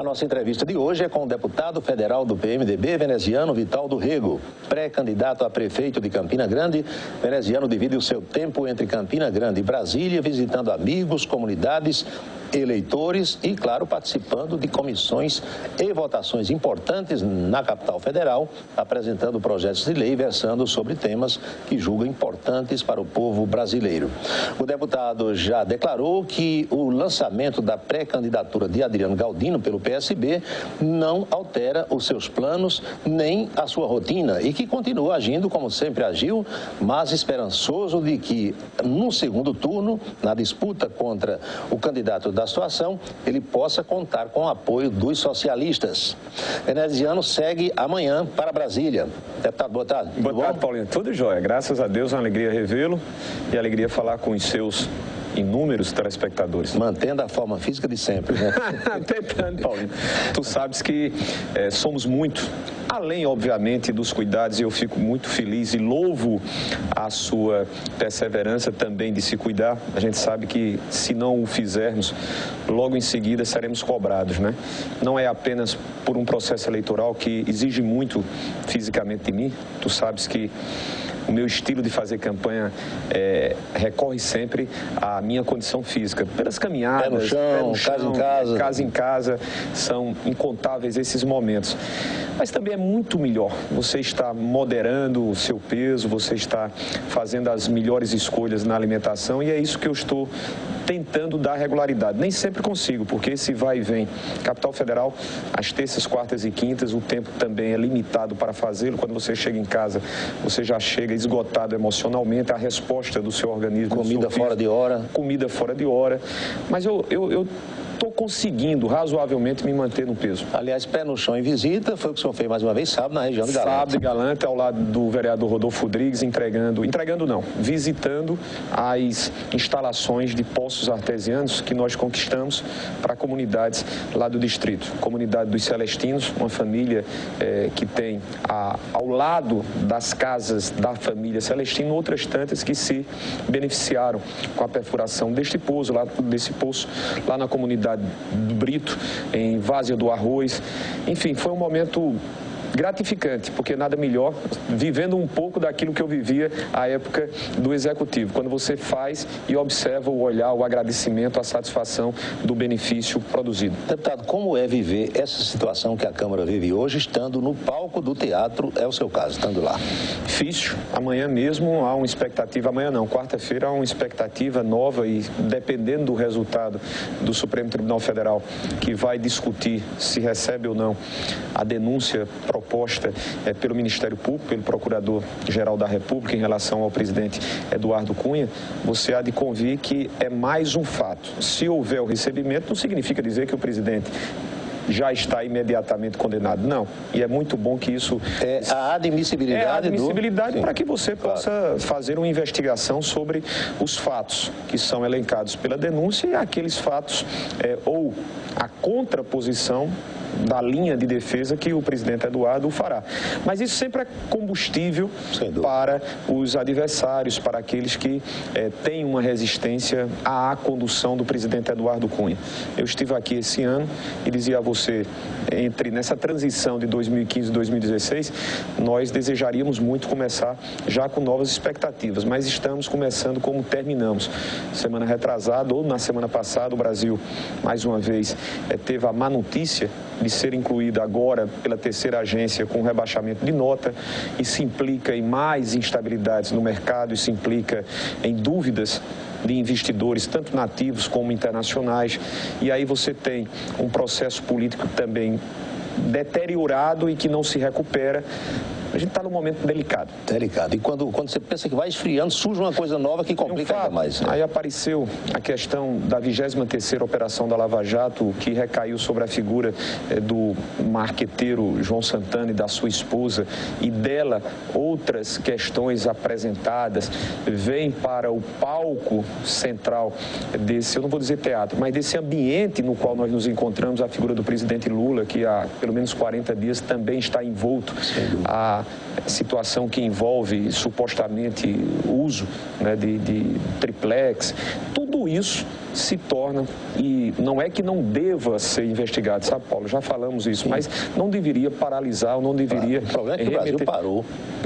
A nossa entrevista de hoje é com o deputado federal do PMDB, veneziano Vital do Rego. Pré-candidato a prefeito de Campina Grande, veneziano divide o seu tempo entre Campina Grande e Brasília, visitando amigos, comunidades, eleitores e, claro, participando de comissões e votações importantes na capital federal, apresentando projetos de lei versando sobre temas que julga importantes para o povo brasileiro. O deputado já declarou que o lançamento da pré-candidatura de Adriano Galdino pelo PSB não altera os seus planos nem a sua rotina e que continua agindo como sempre agiu, mas esperançoso de que no segundo turno, na disputa contra o candidato da situação, ele possa contar com o apoio dos socialistas. Veneziano segue amanhã para Brasília. Deputado, boa tarde. Boa tarde, Paulinho. Tudo jóia. Graças a Deus, uma alegria revê-lo e alegria falar com os seus inúmeros telespectadores. Mantendo a forma física de sempre, né? Tentando, Paulinho. Tu sabes que somos muito, além, obviamente, dos cuidados, e eu fico muito feliz e louvo a sua perseverança também de se cuidar. A gente sabe que, se não o fizermos, logo em seguida seremos cobrados, né? Não é apenas por um processo eleitoral que exige muito fisicamente de mim. Tu sabes que o meu estilo de fazer campanha recorre sempre à minha condição física. Pelas caminhadas, pé no chão, casa em casa. Casa em casa, são incontáveis esses momentos. Mas também é muito melhor você estar moderando o seu peso, você está fazendo as melhores escolhas na alimentação e é isso que eu estou tentando dar regularidade. Nem sempre consigo, porque esse vai e vem. Capital Federal, às terças, quartas e quintas, o tempo também é limitado para fazê-lo. Quando você chega em casa, você já chega esgotado emocionalmente, a resposta do seu organismo. Comida fora de hora. Comida fora de hora. Mas eu estou conseguindo razoavelmente me manter no peso. Aliás, pé no chão em visita, foi o que o senhor fez mais uma vez, sábado, na região de Galante. Sábado e Galante, ao lado do vereador Rodolfo Rodrigues, visitando as instalações de poços artesianos que nós conquistamos para comunidades lá do distrito. Comunidade dos Celestinos, uma família que tem ao lado das casas da família Celestino, outras tantas que se beneficiaram com a perfuração desse poço lá na comunidade do Brito, em Várzea do Arroz. Enfim, foi um momento gratificante, porque nada melhor, vivendo um pouco daquilo que eu vivia à época do Executivo, quando você faz e observa o olhar, o agradecimento, a satisfação do benefício produzido. Deputado, como é viver essa situação que a Câmara vive hoje, estando no palco do teatro, é o seu caso, estando lá? Difícil. Amanhã mesmo há uma expectativa, amanhã não, quarta-feira há uma expectativa nova e dependendo do resultado do Supremo Tribunal Federal, que vai discutir se recebe ou não a denúncia proposta pelo Ministério Público, pelo Procurador-Geral da República em relação ao presidente Eduardo Cunha, você há de convir que é mais um fato. Se houver o recebimento, não significa dizer que o presidente já está imediatamente condenado. Não. E é muito bom que isso... a admissibilidade a admissibilidade para que você possa fazer uma investigação sobre os fatos que são elencados pela denúncia e aqueles fatos ou a contraposição da linha de defesa que o presidente Eduardo fará. Mas isso sempre é combustível para os adversários, para aqueles que têm uma resistência à condução do presidente Eduardo Cunha. Eu estive aqui esse ano e dizia a você, nessa transição de 2015 e 2016, nós desejaríamos muito começar já com novas expectativas, mas estamos começando como terminamos. Semana retrasada ou na semana passada, o Brasil, mais uma vez, teve a má notícia de ser incluída agora pela terceira agência com rebaixamento de nota. Isso implica em mais instabilidades no mercado, isso implica em dúvidas de investidores, tanto nativos como internacionais. E aí você tem um processo político também deteriorado e que não se recupera. A gente está num momento delicado. Delicado. E quando você pensa que vai esfriando, surge uma coisa nova que complica ainda mais. Né? Aí apareceu a questão da 23ª operação da Lava Jato, que recaiu sobre a figura do marqueteiro João Santana e da sua esposa, e dela outras questões apresentadas, vêm para o palco central desse, eu não vou dizer teatro, mas desse ambiente no qual nós nos encontramos, a figura do presidente Lula, que há pelo menos 40 dias também está envolto a situação que envolve supostamente uso, né, de triplex. Tudo tudo isso se torna, e não é que não deva ser investigado, sabe, Paulo? Já falamos isso, mas não deveria paralisar, ou não deveria... O problema é que o Brasil parou.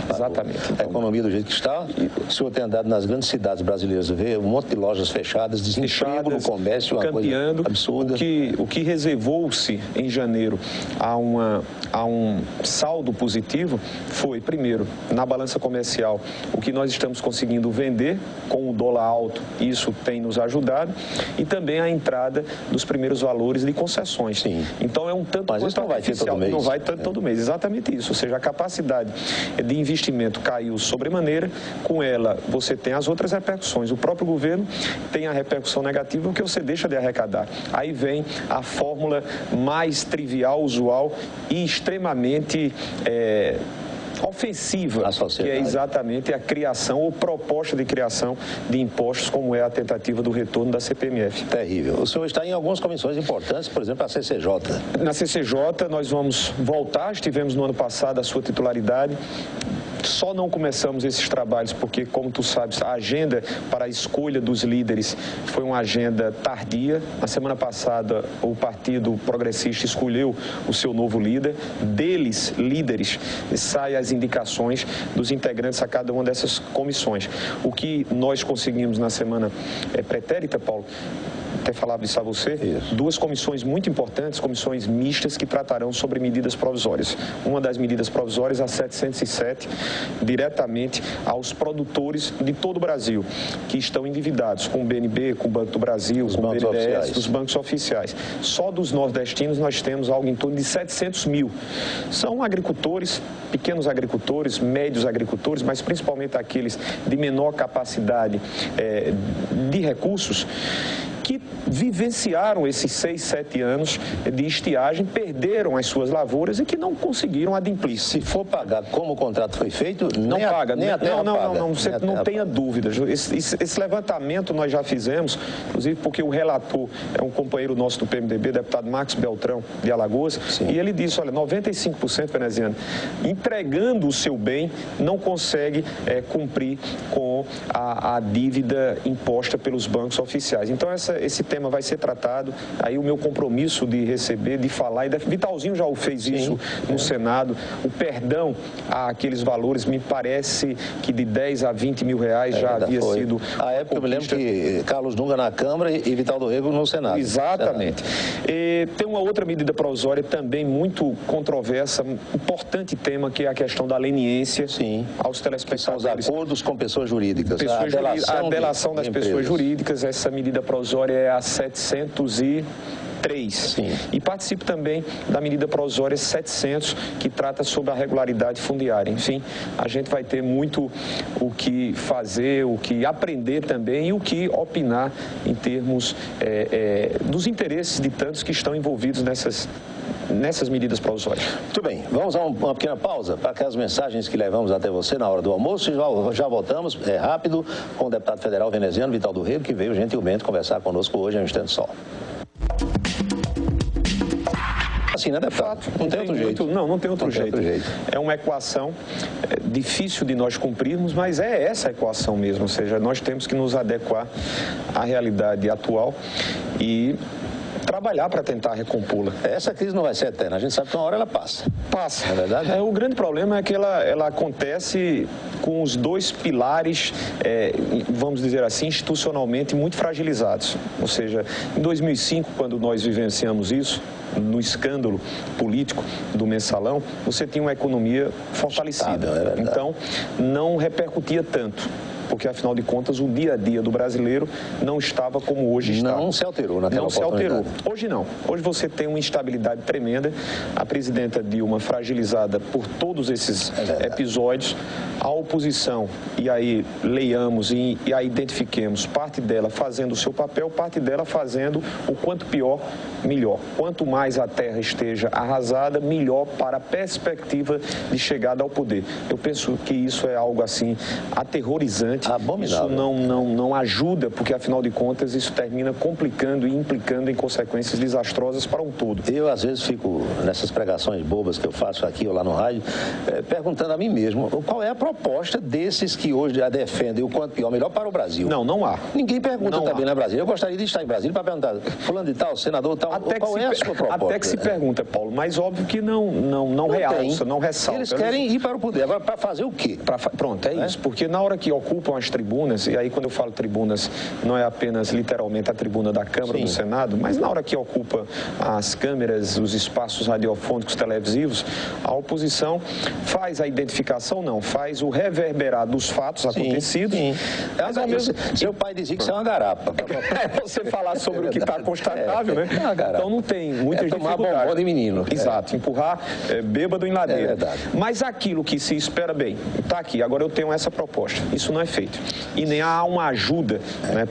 Exatamente. A economia do jeito que está, o senhor tem andado nas grandes cidades brasileiras, vê um monte de lojas fechadas, desemprego no comércio, uma coisa absurda. O que reservou-se em janeiro a um saldo positivo foi, primeiro, na balança comercial, o que nós estamos conseguindo vender com o dólar alto, isso tem nos ajudado, e também a entrada dos primeiros valores de concessões. Sim. Então é um tanto quanto artificial. Não vai ter todo mês. Não vai ter todo mês, exatamente isso. Ou seja, a capacidade de investimento caiu sobremaneira, com ela você tem as outras repercussões. O próprio governo tem a repercussão negativa, o que você deixa de arrecadar. Aí vem a fórmula mais trivial, usual e extremamente ofensiva, que é exatamente a criação ou proposta de criação de impostos, como é a tentativa do retorno da CPMF. Terrível. O senhor está em algumas comissões importantes, por exemplo, a CCJ. Na CCJ nós vamos voltar, estivemos no ano passado a sua titularidade. Só não começamos esses trabalhos porque, como tu sabes, a agenda para a escolha dos líderes foi uma agenda tardia. Na semana passada, o Partido Progressista escolheu o seu novo líder. Deles, líderes, saem as indicações dos integrantes a cada uma dessas comissões. O que nós conseguimos na semana pretérita, Paulo, até falava isso a você, duas comissões muito importantes, comissões mistas que tratarão sobre medidas provisórias. Uma das medidas provisórias, a 707, diretamente aos produtores de todo o Brasil, que estão endividados com o BNB, com o Banco do Brasil, com o BNDES, os bancos oficiais. Só dos nordestinos nós temos algo em torno de 700 mil. São agricultores, pequenos agricultores, médios agricultores, mas principalmente aqueles de menor capacidade de recursos, que vivenciaram esses 6, 7 anos de estiagem, perderam as suas lavouras e que não conseguiram adimplir. Se for pagar como o contrato foi feito, não paga. Nem a terra paga. Você não tenha dúvidas. Esse levantamento nós já fizemos, inclusive porque o relator é um companheiro nosso do PMDB, deputado Marcos Beltrão, de Alagoas, Sim. E ele disse, olha, 95% veneziano, entregando o seu bem, não consegue cumprir com a dívida imposta pelos bancos oficiais. Então, esse tema vai ser tratado, aí o meu compromisso de receber, de falar, e Vitalzinho já o fez isso no Senado, o perdão àqueles valores, me parece que de 10 a 20 mil reais já havia sido... A época eu me lembro que Carlos Dunga na Câmara e Vital do Rego no Senado. Exatamente. E tem uma outra medida provisória também muito controversa, importante tema, que é a questão da leniência aos telespectadores. São os acordos com pessoas jurídicas. A delação das pessoas jurídicas, essa medida provisória é a 703. Sim. E participo também da medida provisória 700, que trata sobre a regularidade fundiária. Enfim, a gente vai ter muito o que fazer, o que aprender também e o que opinar em termos dos interesses de tantos que estão envolvidos nessas medidas provisórias. Muito bem, vamos a uma pequena pausa para aquelas mensagens que levamos até você na hora do almoço e já voltamos, rápido, com o deputado federal veneziano Vital do Rego, que veio gentilmente conversar conosco hoje em um instante só. Assim, né, deputado? Não tem outro jeito. Não tem outro jeito. É uma equação difícil de nós cumprirmos, mas é essa a equação mesmo, ou seja, nós temos que nos adequar à realidade atual e trabalhar para tentar recompô-la. Essa crise não vai ser eterna, a gente sabe que uma hora ela passa. Passa. Não é verdade? O grande problema é que ela acontece com os dois pilares, vamos dizer assim, institucionalmente muito fragilizados. Ou seja, em 2005, quando nós vivenciamos isso, no escândalo político do Mensalão, você tinha uma economia fortalecida. Então, não repercutia tanto. Porque, afinal de contas, o dia a dia do brasileiro não estava como hoje está. Não se alterou naquela oportunidade. Não se alterou. Hoje não. Hoje você tem uma instabilidade tremenda. A presidenta Dilma fragilizada por todos esses episódios. A oposição, e aí leiamos e aí identifiquemos, parte dela fazendo o seu papel, parte dela fazendo o quanto pior, melhor. Quanto mais a terra esteja arrasada, melhor para a perspectiva de chegada ao poder. Eu penso que isso é algo assim aterrorizante repugnante. Abominável. Isso não ajuda, porque afinal de contas isso termina complicando e implicando em consequências desastrosas para um todo. Eu às vezes fico nessas pregações bobas que eu faço aqui ou lá no rádio, perguntando a mim mesmo, qual é a proposta desses que hoje já defendem o quanto pior, melhor para o Brasil? Não há. Ninguém pergunta também na Brasília. Eu gostaria de estar em Brasília para perguntar, fulano de tal, senador tal, qual é a sua proposta? Até que se pergunta, Paulo, mas óbvio que não realça, não ressalta. Eles querem ir para o poder. Agora, para fazer o quê? Pronto, é isso. Porque na hora que ocupam as tribunas, e aí quando eu falo tribunas, não é apenas literalmente a tribuna da Câmara, do Senado, mas na hora que ocupa as câmeras, os espaços radiofônicos, televisivos, a oposição faz a identificação, faz o reverberar dos fatos acontecidos. Mas ao mesmo... Seu pai dizia que isso é uma garapa. É você falar sobre o que está constatável, né? Então não tem muitas tomar dificuldades. bombom de menino. Exato, empurrar bêbado em ladeira. É verdade. Mas aquilo que se espera bem, está aqui, agora eu tenho essa proposta. Isso não é feito. E nem há uma ajuda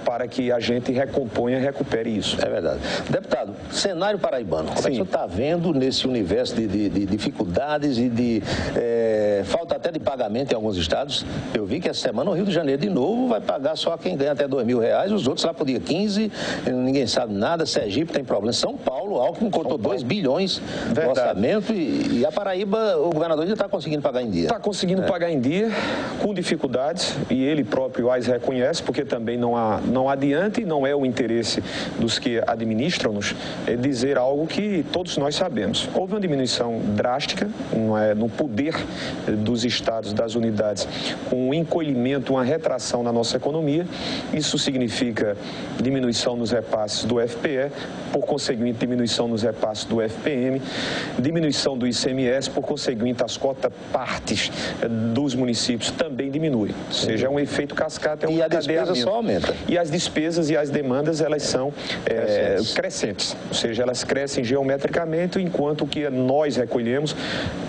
para que a gente recupere isso. É verdade. Deputado, cenário paraibano, como é que o senhor está vendo nesse universo de dificuldades e de falta até de pagamento em alguns estados? Eu vi que essa semana o Rio de Janeiro de novo vai pagar só quem ganha até R$2.000, os outros lá por dia 15, ninguém sabe nada, Sergipe tem problema. São Paulo, Alckmin cortou 2 bilhões no orçamento e a Paraíba, o governador ainda está conseguindo pagar em dia. Está conseguindo pagar em dia, com dificuldades, e ele próprio as reconhece, porque também não adianta e não é o interesse dos que administram-nos dizer algo que todos nós sabemos. Houve uma diminuição drástica no poder dos estados, das unidades, com um encolhimento, uma retração na nossa economia. Isso significa diminuição nos repasses do FPE, por conseguinte, diminuição nos repasses do FPM, diminuição do ICMS, por conseguinte, as cotas-partes dos municípios também diminuem. Ou seja, é um efeito cascata, é um e a despesa só aumenta. E as despesas e as demandas, elas são crescentes. Ou seja, elas crescem geometricamente, enquanto o que nós recolhemos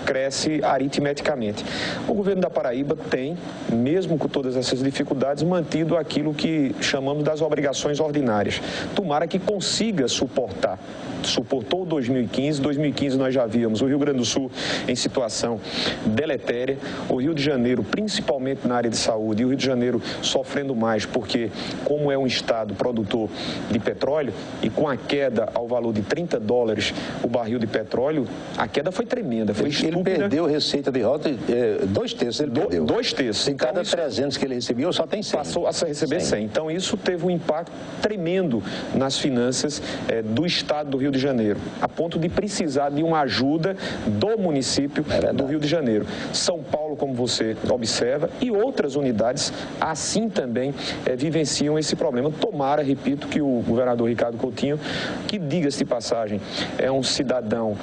cresce aritmeticamente. O governo da Paraíba tem, mesmo com todas essas dificuldades, mantido aquilo que chamamos das obrigações ordinárias. Tomara que consiga suportar. Suportou 2015. 2015 nós já víamos o Rio Grande do Sul em situação deletéria, o Rio de Janeiro, principalmente na área de saúde, e o Rio de Janeiro sofrendo mais, porque como é um estado produtor de petróleo, e com a queda ao valor de $30 o barril de petróleo, a queda foi tremenda, foi estúpida. Ele perdeu receita de rota, 2/3 ele perdeu. 2/3. Em cada 300 que ele recebeu, só tem 100. Passou a receber 100. Então isso teve um impacto tremendo nas finanças do estado do Rio de Janeiro, a ponto de precisar de uma ajuda do município do Rio de Janeiro. São Paulo, como você observa, e outras unidades assim também vivenciam esse problema. Tomara, repito, que o governador Ricardo Coutinho, que diga-se de passagem, é um cidadão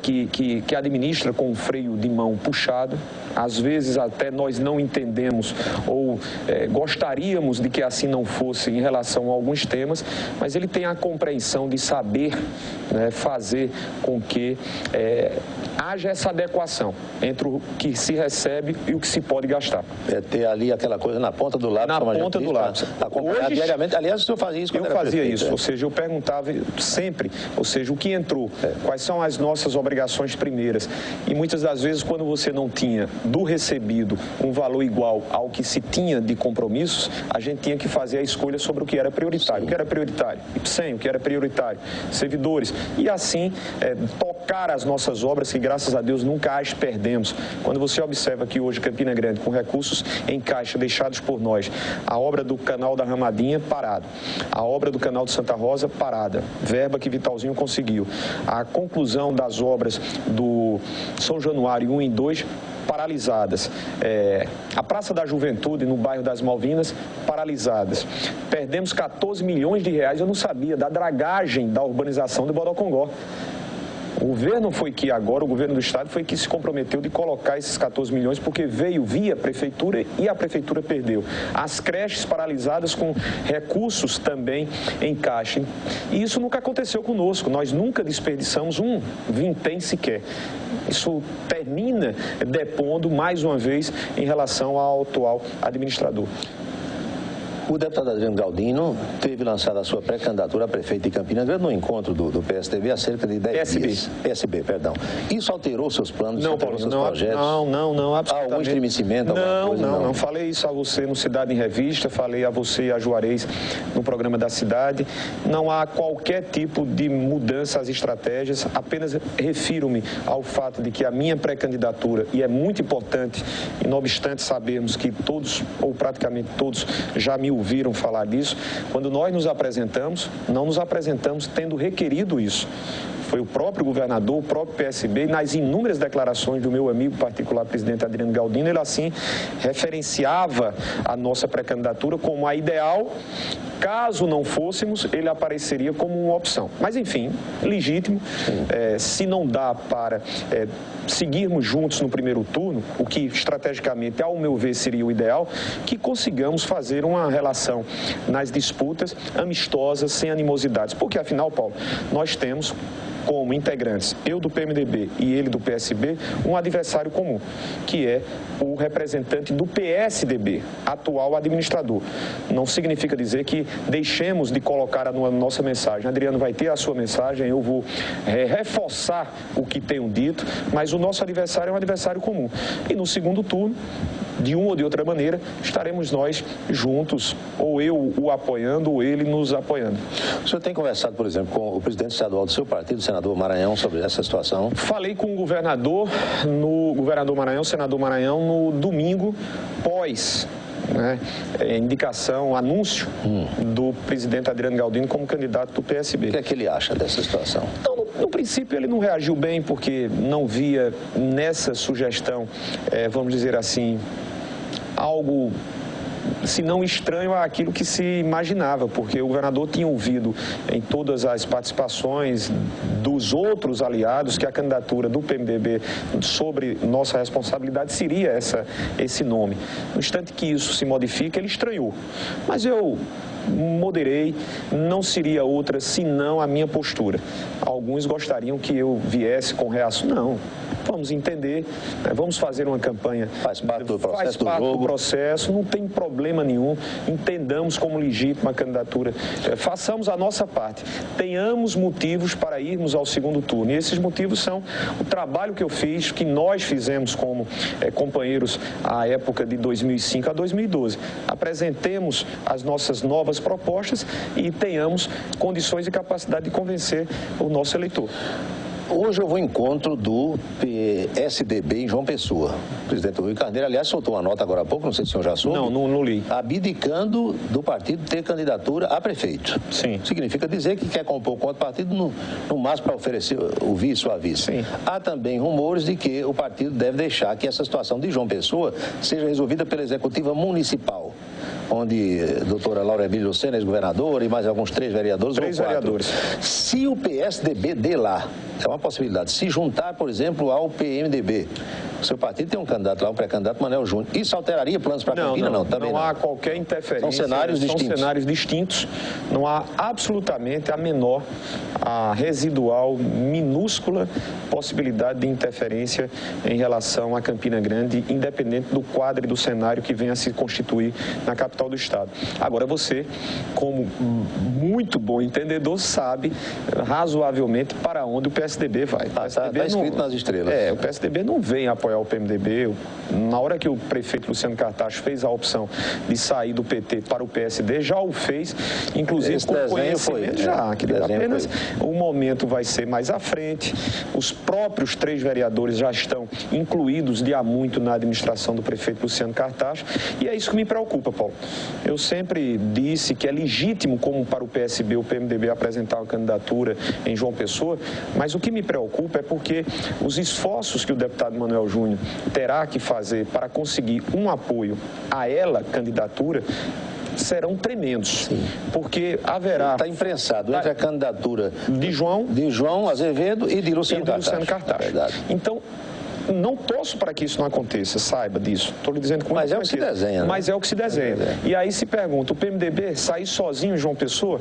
que administra com um freio de mão puxado, às vezes até nós não entendemos ou gostaríamos de que assim não fosse em relação a alguns temas, mas ele tem a compreensão de saber fazer com que haja essa adequação entre o que se recebe e o que se pode gastar. É ter ali aquela coisa na ponta do lápis. Na ponta do lápis. Acompanhar diariamente. Aliás, o senhor fazia isso quando eu fazia isso, ou seja, eu perguntava sempre, ou seja, o que entrou, quais são as nossas obrigações primeiras. E muitas das vezes, quando você não tinha do recebido um valor igual ao que se tinha de compromissos, a gente tinha que fazer a escolha sobre o que era prioritário. Sim. O que era prioritário? IPSEM, o que era prioritário? Servidores. E assim, tocar as nossas obras, que graças a Deus nunca as perdemos. Quando você observa que hoje Campina Grande, com recursos em caixa deixados por nós, a obra do canal da Ramadinha, parado. A obra do canal de Santa Rosa, parada. Verba que Vitalzinho conseguiu. A conclusão das obras do São Januário 1 e 2, paralisadas. A Praça da Juventude, no bairro das Malvinas, paralisadas. Perdemos 14 milhões de reais, eu não sabia, da dragagem da urbanização de Bodocongó. O governo foi que agora, o governo do estado foi que se comprometeu de colocar esses 14 milhões, porque veio via prefeitura e a prefeitura perdeu. As creches paralisadas com recursos também em caixa. E isso nunca aconteceu conosco, nós nunca desperdiçamos um vintém sequer. Isso termina depondo mais uma vez em relação ao atual administrador. O deputado Adriano Galdino teve lançado a sua pré-candidatura a prefeito de Campina Grande no encontro do PSDB há cerca de 10 dias. PSB, perdão. Isso alterou seus planos, alterou seus projetos? Não, absolutamente. Há algum estremecimento? Não. Falei isso a você no Cidade em Revista, falei a você e a Juarez no programa da cidade. Não há qualquer tipo de mudança às estratégias, apenas refiro-me ao fato de que a minha pré-candidatura, e é muito importante, e não obstante sabermos que todos, ou praticamente todos, já me ouviram falar disso, quando nós nos apresentamos, não nos apresentamos tendo requerido isso. Foi o próprio governador, o próprio PSB, nas inúmeras declarações do meu amigo particular, presidente Adriano Galdino, ele assim referenciava a nossa pré-candidatura como a ideal. Caso não fôssemos, ele apareceria como uma opção. Mas, enfim, legítimo. Se não dá para seguirmos juntos no primeiro turno, o que estrategicamente, ao meu ver, seria o ideal, que consigamos fazer uma relação nas disputas amistosa, sem animosidades. Porque, afinal, Paulo, nós temos como integrantes, eu do PMDB e ele do PSB, um adversário comum, que é o representante do PSDB, atual administrador. Não significa dizer que deixemos de colocar a nossa mensagem. Adriano vai ter a sua mensagem, eu vou reforçar o que tenho dito, mas o nosso adversário é um adversário comum. E no segundo turno, de uma ou de outra maneira, estaremos nós juntos, ou eu o apoiando, ou ele nos apoiando. O senhor tem conversado, por exemplo, com o presidente estadual do seu partido, o senador Maranhão, sobre essa situação? Falei com o governador Maranhão, senador Maranhão, no domingo pós indicação, anúncio do presidente Adriano Galdino como candidato do PSB. O que é que ele acha dessa situação? Então, no princípio, ele não reagiu bem porque não via nessa sugestão, vamos dizer assim, algo, se não estranho àquilo que se imaginava, porque o governador tinha ouvido em todas as participações dos outros aliados que a candidatura do PMDB sobre nossa responsabilidade seria esse nome. No instante que isso se modifica, ele estranhou. Mas eu moderei, não seria outra senão a minha postura. Alguns gostariam que eu viesse com reação. Não, vamos entender, vamos fazer uma campanha. Faz parte do processo, faz parte do processo, não tem problema nenhum, entendamos como legítima a candidatura, façamos a nossa parte, tenhamos motivos para irmos ao segundo turno. E esses motivos são o trabalho que eu fiz, que nós fizemos como companheiros à época de 2005 a 2012. Apresentemos as nossas novas propostas e tenhamos condições e capacidade de convencer o nosso eleitor. Hoje eu vou ao encontro do PSDB em João Pessoa. O presidente Rui Carneiro, aliás, soltou uma nota agora há pouco, não sei se o senhor já soube. Não li. Abdicando do partido ter candidatura a prefeito. Sim. Significa dizer que quer compor com outro partido, no máximo para oferecer o vice ou a vice. Sim. Há também rumores de que o partido deve deixar que essa situação de João Pessoa seja resolvida pela executiva municipal, onde a doutora Laura Emília Lucena, ex-governadora, e mais alguns 3 vereadores. 3 vereadores. Se o PSDB de lá, é uma possibilidade, se juntar, por exemplo, ao PMDB, o seu partido tem um candidato lá, um pré-candidato, Manuel Júnior. Isso alteraria planos para Campina? Não há qualquer interferência. São cenários distintos. São cenários distintos. Não há absolutamente a menor, a residual, minúscula possibilidade de interferência em relação a Campina Grande, independente do quadro e do cenário que venha a se constituir na capital do estado. Agora, você, como muito bom entendedor, sabe razoavelmente para onde o PSDB vai. Está escrito nas estrelas. O PSDB não vem apoiar o PMDB. Na hora que o prefeito Luciano Cartacho fez a opção de sair do PT para o PSD, já o fez, inclusive esse com conhecimento foi, apenas o momento vai ser mais à frente. Os próprios 3 vereadores já estão incluídos de há muito na administração do prefeito Luciano Cartacho, e é isso que me preocupa, Paulo. Eu sempre disse que é legítimo, como para o PSB, o PMDB apresentar uma candidatura em João Pessoa, mas o que me preocupa é porque os esforços que o deputado Manuel Júnior terá que fazer para conseguir um apoio a ela, candidatura, serão tremendos. Sim. Porque haverá... Está imprensado entre a candidatura de João Azevedo e de Luciano Cartacho. Então, não torço para que isso não aconteça, saiba disso. Estou lhe dizendo com Mas é o que se desenha, né? Mas é o que se desenha. E aí se pergunta, o PMDB sair sozinho, João Pessoa?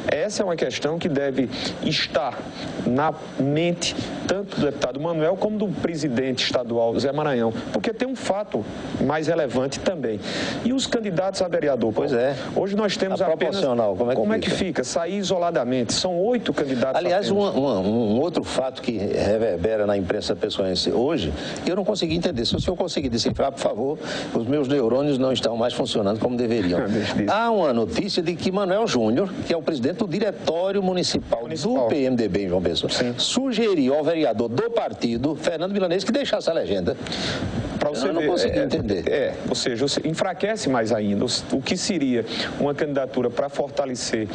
Essa é uma questão que deve estar na mente tanto do deputado Manuel como do presidente estadual Zé Maranhão, porque tem um fato mais relevante também. E os candidatos a vereador? Pois é. Hoje nós temos apenas... Proporcional, como é que fica? Sair isoladamente. São 8 candidatos. Aliás, um outro fato que reverbera na imprensa pessoense hoje, eu não consegui entender. Se o senhor conseguir decifrar, por favor, os meus neurônios não estão mais funcionando como deveriam. Há uma notícia de que Manuel Júnior, que é o presidente do Diretório Municipal do PMDB em João Pessoa, sugeriu ao vereador do partido, Fernando Milanês, que deixasse a legenda. Eu não consegui entender. Ou seja, enfraquece mais ainda. O que seria uma candidatura para fortalecer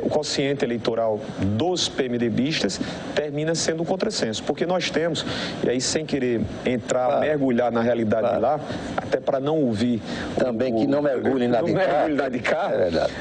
o quociente eleitoral dos PMDBistas termina sendo um contrassenso. Porque nós temos, e aí sem querer entrar, mergulhar na realidade de lá, até para não ouvir... Também que não mergulhe na de cá. Não mergulhe na de cá. É verdade.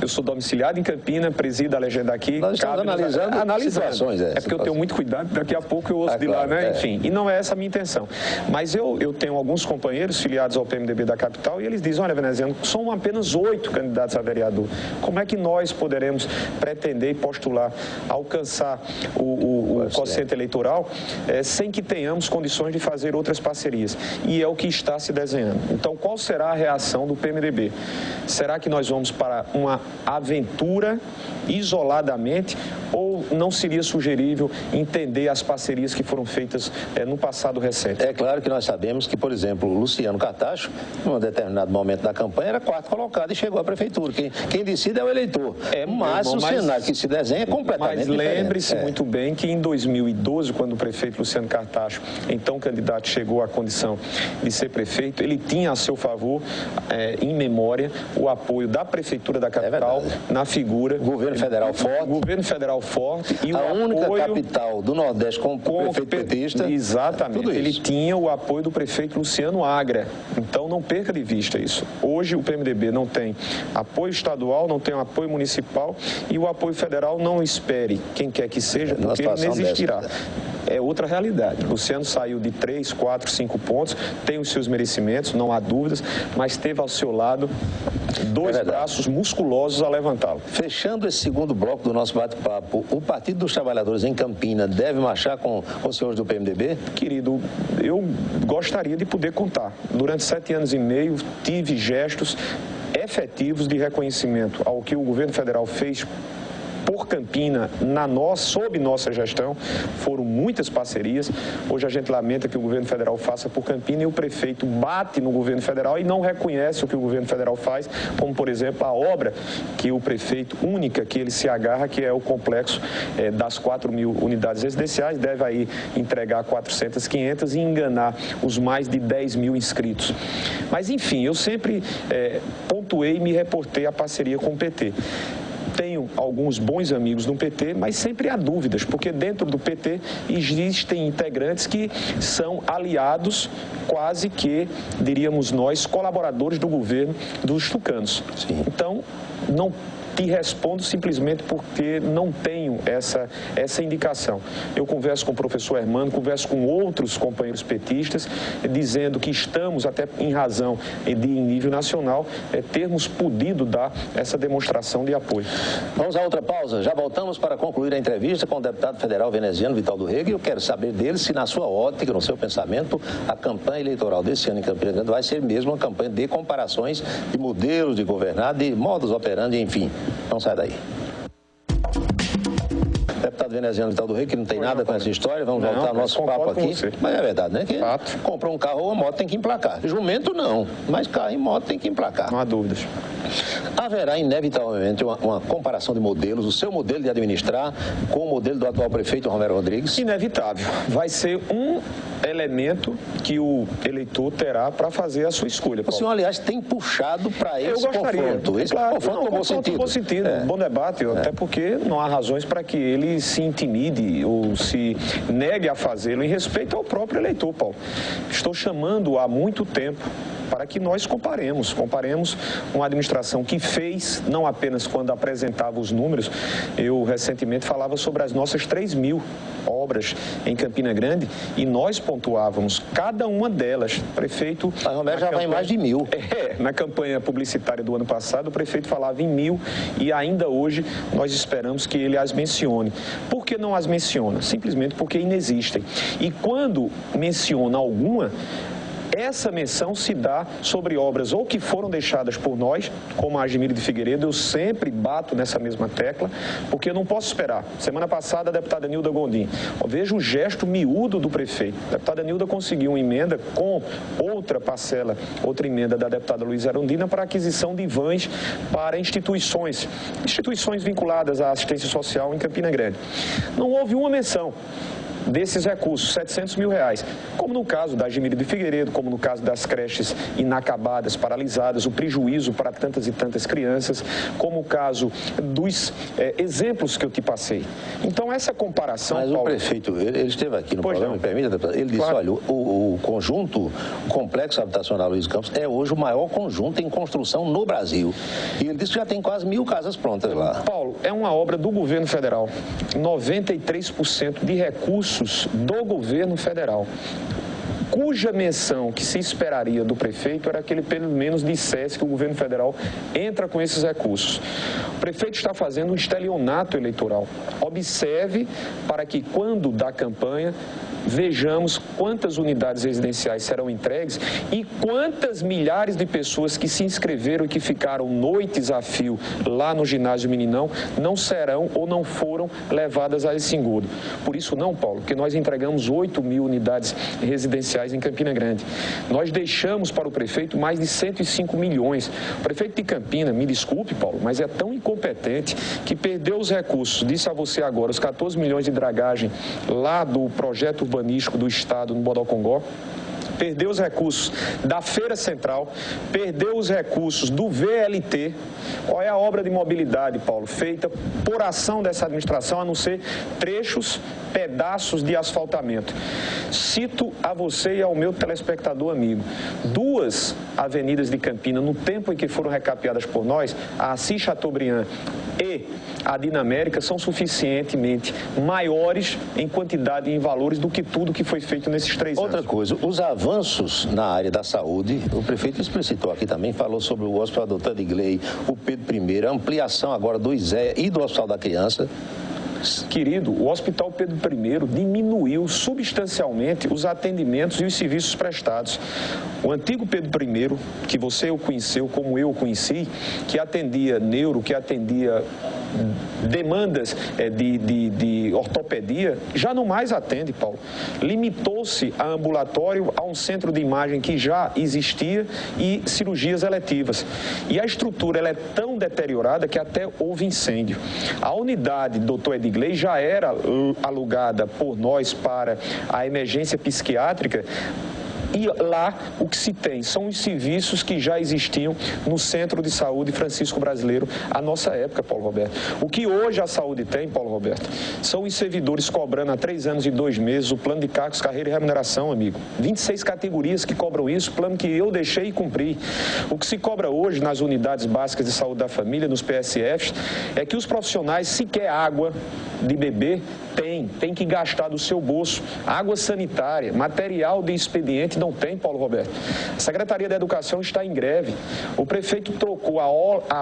Eu sou domiciliado em Campina, presido a legenda aqui. Nós estamos analisando situações. É porque eu tenho muito cuidado, daqui a pouco eu ouço de lá, né? Enfim, e não é essa a minha intenção. Mas eu tenho alguns companheiros filiados ao PMDB da capital e eles dizem, olha, veneziano, são apenas 8 candidatos a vereador. Como é que nós poderemos pretender e postular, alcançar o quociente eleitoral sem que tenhamos condições de fazer outras parcerias? E é o que está se desenhando. Então, qual será a reação do PMDB? Será que nós vamos para uma aventura isoladamente ou não seria sugerível entender as parcerias que foram feitas no passado recente? É claro que nós sabemos que, por exemplo, o Luciano Cartacho, em um determinado momento da campanha, era 4º colocado e chegou à prefeitura. Quem decide é o eleitor. Mas o cenário que se desenha é completamente diferente. Mas lembre-se muito bem que em 2012, quando o prefeito Luciano Cartacho, então candidato, chegou à condição de ser prefeito, ele tinha a seu favor, em memória, o apoio da prefeitura da capital na figura... Governo federal forte. Governo federal forte e a única capital do Nordeste com prefeito petista. Exatamente. Ele tinha o apoio do prefeito Luciano Agra. Então não perca de vista isso. Hoje o PMDB não tem apoio estadual, não tem apoio municipal e o apoio federal não espere quem quer que seja, porque ele não existirá. É outra realidade. Luciano saiu de 3, 4, 5 pontos, tem os seus merecimentos, não há dúvidas, mas teve ao seu lado 2 braços musculosos a levantá-lo. Fechando esse segundo bloco do nosso bate-papo, o Partido dos Trabalhadores em Campina deve marchar com os senhores do PMDB? Querido, eu gostaria de poder contar. Durante 7 anos e meio, tive gestos efetivos de reconhecimento ao que o governo federal fez por Campina, sob nossa gestão, foram muitas parcerias. Hoje a gente lamenta que o governo federal faça por Campina e o prefeito bate no governo federal e não reconhece o que o governo federal faz, como, por exemplo, a obra que o prefeito, única que ele se agarra, que é o complexo das 4.000 unidades residenciais, deve aí entregar 400, 500 e enganar os mais de 10.000 inscritos. Mas, enfim, eu sempre pontuei e me reportei à parceria com o PT. Tenho alguns bons amigos no PT, mas sempre há dúvidas, porque dentro do PT existem integrantes que são aliados, quase que, diríamos nós, colaboradores do governo dos tucanos. Sim. Então, não te respondo simplesmente porque não tenho essa indicação. Eu converso com o professor Hermano, converso com outros companheiros petistas, dizendo que estamos, até em razão de em nível nacional, termos podido dar essa demonstração de apoio. Vamos a outra pausa. Já voltamos para concluir a entrevista com o deputado federal veneziano Vital do Rego e eu quero saber dele se, na sua ótica, no seu pensamento, a campanha eleitoral desse ano em Campina Grande vai ser mesmo uma campanha de comparações de modelos de governar, de modus operandi, enfim. Não sai daí. Deputado veneziano Vital do Rego, que não tem nada com essa história, vamos voltar ao nosso papo aqui. Mas é verdade, né? Que comprou um carro ou uma moto tem que emplacar. Jumento não, mas carro e moto tem que emplacar. Não há dúvidas. Haverá inevitavelmente uma comparação de modelos, o seu modelo de administrar com o modelo do atual prefeito Romero Rodrigues? Inevitável. Vai ser um elemento que o eleitor terá para fazer a sua escolha, Paulo. O senhor, aliás, tem puxado para esse confronto. Esse confronto no bom sentido. Um bom debate, até porque não há razões para que ele se intimide ou se negue a fazê-lo em respeito ao próprio eleitor, Paulo. Estou chamando há muito tempo para que nós comparemos uma administração que fez, não apenas quando apresentava os números, eu recentemente falava sobre as nossas 3.000 obras em Campina Grande e nós pontuávamos cada uma delas. O prefeito... Mas Romero já vai em mais de 1000. Na campanha publicitária do ano passado, o prefeito falava em 1000 e ainda hoje nós esperamos que ele as mencione. Por que não as menciona? Simplesmente porque inexistem. E quando menciona alguma, essa menção se dá sobre obras ou que foram deixadas por nós, como a Argemiro de Figueiredo. Eu sempre bato nessa mesma tecla, porque eu não posso esperar. Semana passada, a deputada Nilda Gondim, veja o gesto miúdo do prefeito. A deputada Nilda conseguiu uma emenda com outra parcela, outra emenda da deputada Luísa Arundina para aquisição de vans para instituições vinculadas à assistência social em Campina Grande. Não houve uma menção desses recursos, R$700 mil, como no caso da Argemiro de Figueiredo, como no caso das creches inacabadas, paralisadas, o prejuízo para tantas e tantas crianças, como o caso dos exemplos que eu te passei. Então, essa comparação... Mas Paulo, o prefeito, ele esteve aqui no programa, me permita, deputado, ele disse, claro, olha, o conjunto, o complexo habitacional Luiz Campos é hoje o maior conjunto em construção no Brasil. E ele disse que já tem quase 1000 casas prontas lá. Paulo, é uma obra do governo federal. 93% de recursos do governo federal, cuja menção que se esperaria do prefeito era que ele pelo menos dissesse que o governo federal entra com esses recursos. O prefeito está fazendo um estelionato eleitoral. Observe para que quando da campanha vejamos quantas unidades residenciais serão entregues e quantas milhares de pessoas que se inscreveram e que ficaram noites a fio lá no ginásio Meninão não serão ou não foram levadas a esse engodo. Por isso não, Paulo, porque nós entregamos 8.000 unidades residenciais em Campina Grande. Nós deixamos para o prefeito mais de 105 milhões. O prefeito de Campina, me desculpe, Paulo, mas é tão incompetente que perdeu os recursos, disse a você agora, os 14 milhões de dragagem lá do projeto urbanístico do Estado no Bodocongó, perdeu os recursos da Feira Central, perdeu os recursos do VLT. Qual é a obra de mobilidade, Paulo, feita por ação dessa administração, a não ser trechos, pedaços de asfaltamento? Cito a você e ao meu telespectador amigo, 2 avenidas de Campina, no tempo em que foram recapeadas por nós, a Assis Chateaubriand e a Dinamérica, são suficientemente maiores em quantidade e em valores do que tudo que foi feito nesses 3 anos. Outra coisa, os avanços na área da saúde, o prefeito explicitou aqui também, falou sobre o Hospital Dr. Edgley, o Pedro I, a ampliação agora do ISEA e do Hospital da Criança. Querido, o Hospital Pedro I diminuiu substancialmente os atendimentos e os serviços prestados. O antigo Pedro I, que você o conheceu como eu o conheci, que atendia neuro, que atendia demandas de ortopedia, já não mais atende, Paulo. Limitou-se a ambulatório, a um centro de imagem que já existia e cirurgias eletivas. E a estrutura ela é tão deteriorada que até houve incêndio. A unidade Dr. Edgley já era alugada por nós para a emergência psiquiátrica. E lá o que se tem são os serviços que já existiam no Centro de Saúde Francisco Brasileiro, à nossa época, Paulo Roberto. O que hoje a saúde tem, Paulo Roberto, são os servidores cobrando há 3 anos e 2 meses o plano de cargos, carreira e remuneração, amigo. 26 categorias que cobram isso, plano que eu deixei e cumpri. O que se cobra hoje nas unidades básicas de saúde da família, nos PSFs, é que os profissionais sequer água de beber tem que gastar do seu bolso. Água sanitária, material de expediente não tem, Paulo Roberto. A Secretaria da Educação está em greve. O prefeito trocou a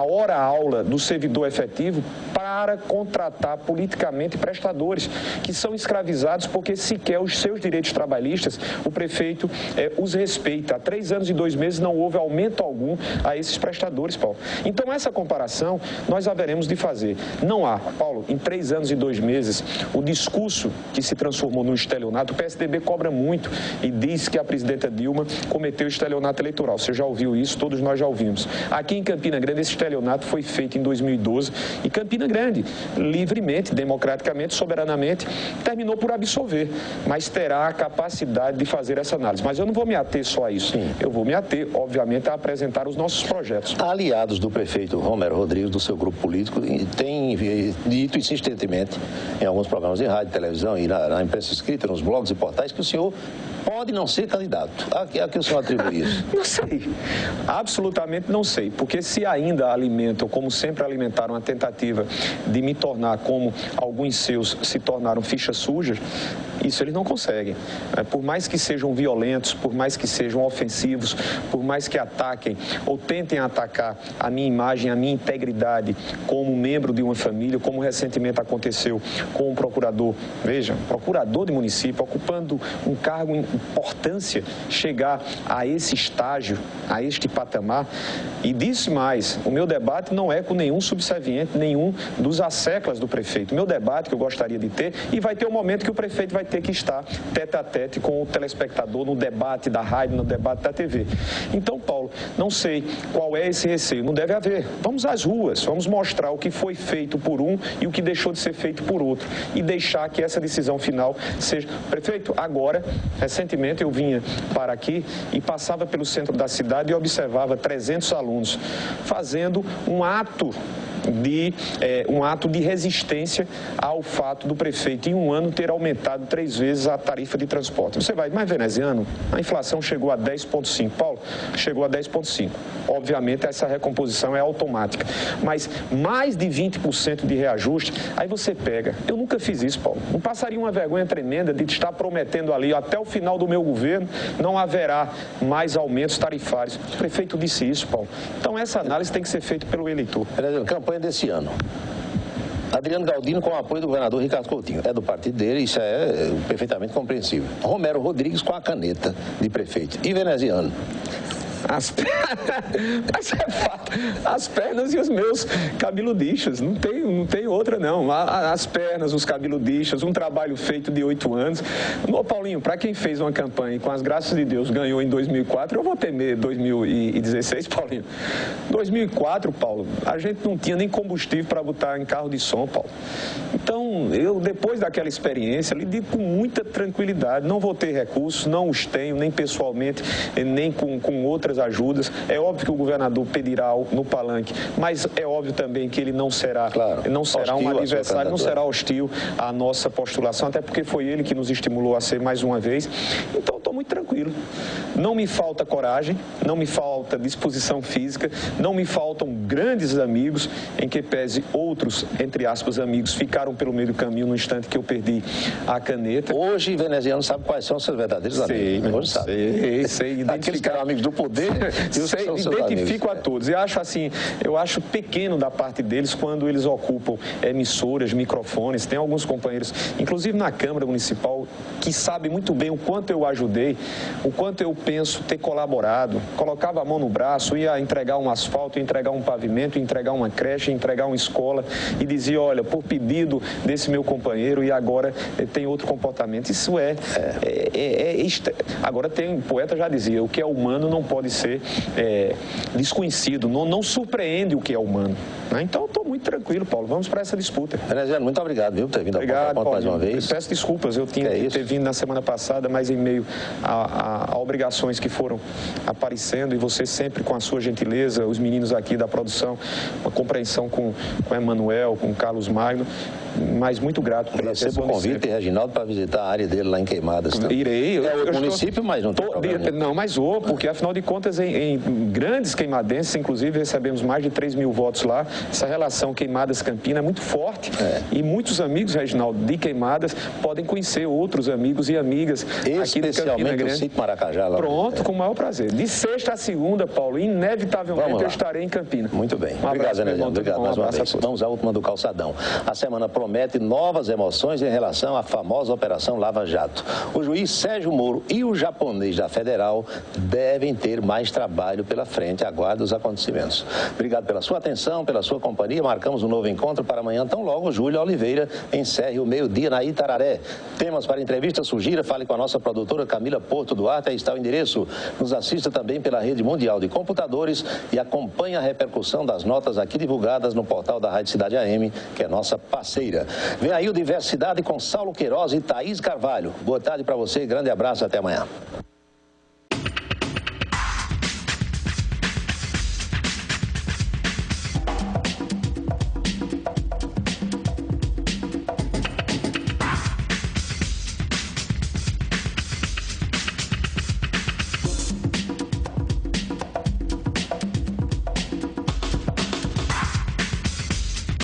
hora-aula do servidor efetivo para contratar politicamente prestadores que são escravizados porque sequer os seus direitos trabalhistas o prefeito os respeita. Há 3 anos e 2 meses não houve aumento algum a esses prestadores, Paulo. Então essa comparação nós haveremos de fazer. Não há, Paulo, em 3 anos e 2 meses, o discurso que se transformou num estelionato, o PSDB cobra muito e diz que a presidenta Dilma cometeu estelionato eleitoral. Você já ouviu isso, todos nós já ouvimos. Aqui em Campina Grande, esse estelionato foi feito em 2012 e Campina Grande, livremente, democraticamente, soberanamente, terminou por absolver, mas terá a capacidade de fazer essa análise. Mas eu não vou me ater só a isso. Sim. Eu vou me ater, obviamente, a apresentar os nossos projetos. Aliados do prefeito Romero Rodrigues, do seu grupo político, têm dito insistentemente em alguns programas programas de rádio, televisão e na imprensa escrita, nos blogs e portais, que o senhor pode não ser candidato. A que o senhor atribui isso? Não sei. Absolutamente não sei. Porque se ainda alimentam, como sempre alimentaram, a tentativa de me tornar como alguns seus se tornaram fichas sujas, isso eles não conseguem. Por mais que sejam violentos, por mais que sejam ofensivos, por mais que ataquem ou tentem atacar a minha imagem, a minha integridade como membro de uma família, como recentemente aconteceu com um procurador, veja, procurador de município, ocupando um cargo em importância, chegar a esse estágio, a este patamar. E disse mais, o meu debate não é com nenhum subserviente, nenhum dos asseclas do prefeito. O meu debate que eu gostaria de ter, e vai ter um momento que o prefeito vai ter que estar tete a tete com o telespectador no debate da rádio, no debate da TV. Então, Paulo, não sei qual é esse receio, não deve haver. Vamos às ruas, vamos mostrar o que foi feito por um e o que deixou de ser feito por outro e deixar que essa decisão final seja... Prefeito, agora, recentemente eu vinha para aqui e passava pelo centro da cidade e observava 300 alunos fazendo um ato de resistência ao fato do prefeito, em um ano, ter aumentado 3 vezes a tarifa de transporte. Você vai, mas veneziano, a inflação chegou a 10,5. Paulo, chegou a 10,5. Obviamente, essa recomposição é automática. Mas mais de 20% de reajuste, aí você pega. Eu nunca fiz isso, Paulo. Não passaria uma vergonha tremenda de estar prometendo ali, até o final do meu governo, não haverá mais aumentos tarifários. O prefeito disse isso, Paulo. Então, essa análise tem que ser feita pelo eleitor. Campanha desse ano. Adriano Galdino com o apoio do governador Ricardo Coutinho. É do partido dele, isso é perfeitamente compreensível. Romero Rodrigues com a caneta de prefeito. E veneziano. Mas é fato. As pernas e os meus cabeludichos. Não tem outra, não. As pernas, os cabeludichos, um trabalho feito de 8 anos. Ô, Paulinho, para quem fez uma campanha e, com as graças de Deus, ganhou em 2004, eu vou temer 2016, Paulinho. 2004, Paulo, a gente não tinha nem combustível para botar em carro de som, Paulo. Então, eu, depois daquela experiência, lidi com muita tranquilidade. Não vou ter recursos, não os tenho, nem pessoalmente, nem com outras ajudas. É óbvio que o governador pedirá no palanque, mas é óbvio também que ele não será, um adversário, não será hostil à nossa postulação, até porque foi ele que nos estimulou a ser mais uma vez. Então, estou muito tranquilo. Não me falta coragem, não me falta disposição física, não me faltam grandes amigos, em que pese outros, entre aspas, amigos, ficaram pelo meio do caminho no instante que eu perdi a caneta. Hoje, veneziano sabe quais são os seus verdadeiros amigos. Hoje sabe. Sei. Aqueles que eram amigos do poder, identifico a todos. E eu acho pequeno da parte deles quando eles ocupam emissoras, microfones. Tem alguns companheiros, inclusive na Câmara Municipal, que sabem muito bem o quanto eu ajudei, o quanto eu penso ter colaborado. Colocava a mão no braço, ia entregar um asfalto, ia entregar um pavimento, ia entregar uma creche, ia entregar uma escola e dizia, olha, por pedido desse meu companheiro e agora tem outro comportamento. Isso agora tem, o poeta já dizia, o que é humano não pode ser desconhecido, não surpreende o que é humano. Né? Então, eu estou muito tranquilo, Paulo. Vamos para essa disputa. Veneziano, muito obrigado, viu, por ter vindo a conta mais uma vez. Peço desculpas, eu tinha que ter vindo na semana passada, mas em meio a obrigações que foram aparecendo, e você sempre com a sua gentileza, os meninos aqui da produção, uma compreensão com o Emanuel, com o Carlos Magno, mas muito grato pela atenção. Recebo o convite, Reginaldo, para visitar a área dele lá em Queimadas. Irei. É outro município, mas não tem problema. Não, mas porque afinal de contas, em grandes queimadenses, inclusive recebemos mais de 3 mil votos lá. Essa relação Queimadas-Campina é muito forte. E muitos amigos, Reginaldo, de Queimadas, podem conhecer outros amigos e amigas aqui de Campina Grande. O sítio Maracajá lá. Pronto, com o maior prazer. De sexta a segunda, Paulo, inevitavelmente eu estarei em Campina. Muito bem. Obrigado, Veneziano. Obrigado mais uma vez. Vamos à última do Calçadão. A semana promete novas emoções em relação à famosa Operação Lava Jato. O juiz Sérgio Moro e o japonês da Federal devem ter mais trabalho pela frente. Aguarde os acontecimentos. Obrigado pela sua atenção, pela sua companhia. Marcamos um novo encontro para amanhã, tão logo Júlia Oliveira encerre o meio-dia na Itararé. Temas para entrevista, sugira, fale com a nossa produtora Camila Porto Duarte. Aí está o endereço. Nos assista também pela Rede Mundial de Computadores e acompanhe a repercussão das notas aqui divulgadas no portal da Rádio Cidade AM, que é nossa parceira. Vem aí o Diversidade com Saulo Queiroz e Thaís Carvalho. Boa tarde para você, grande abraço, até amanhã.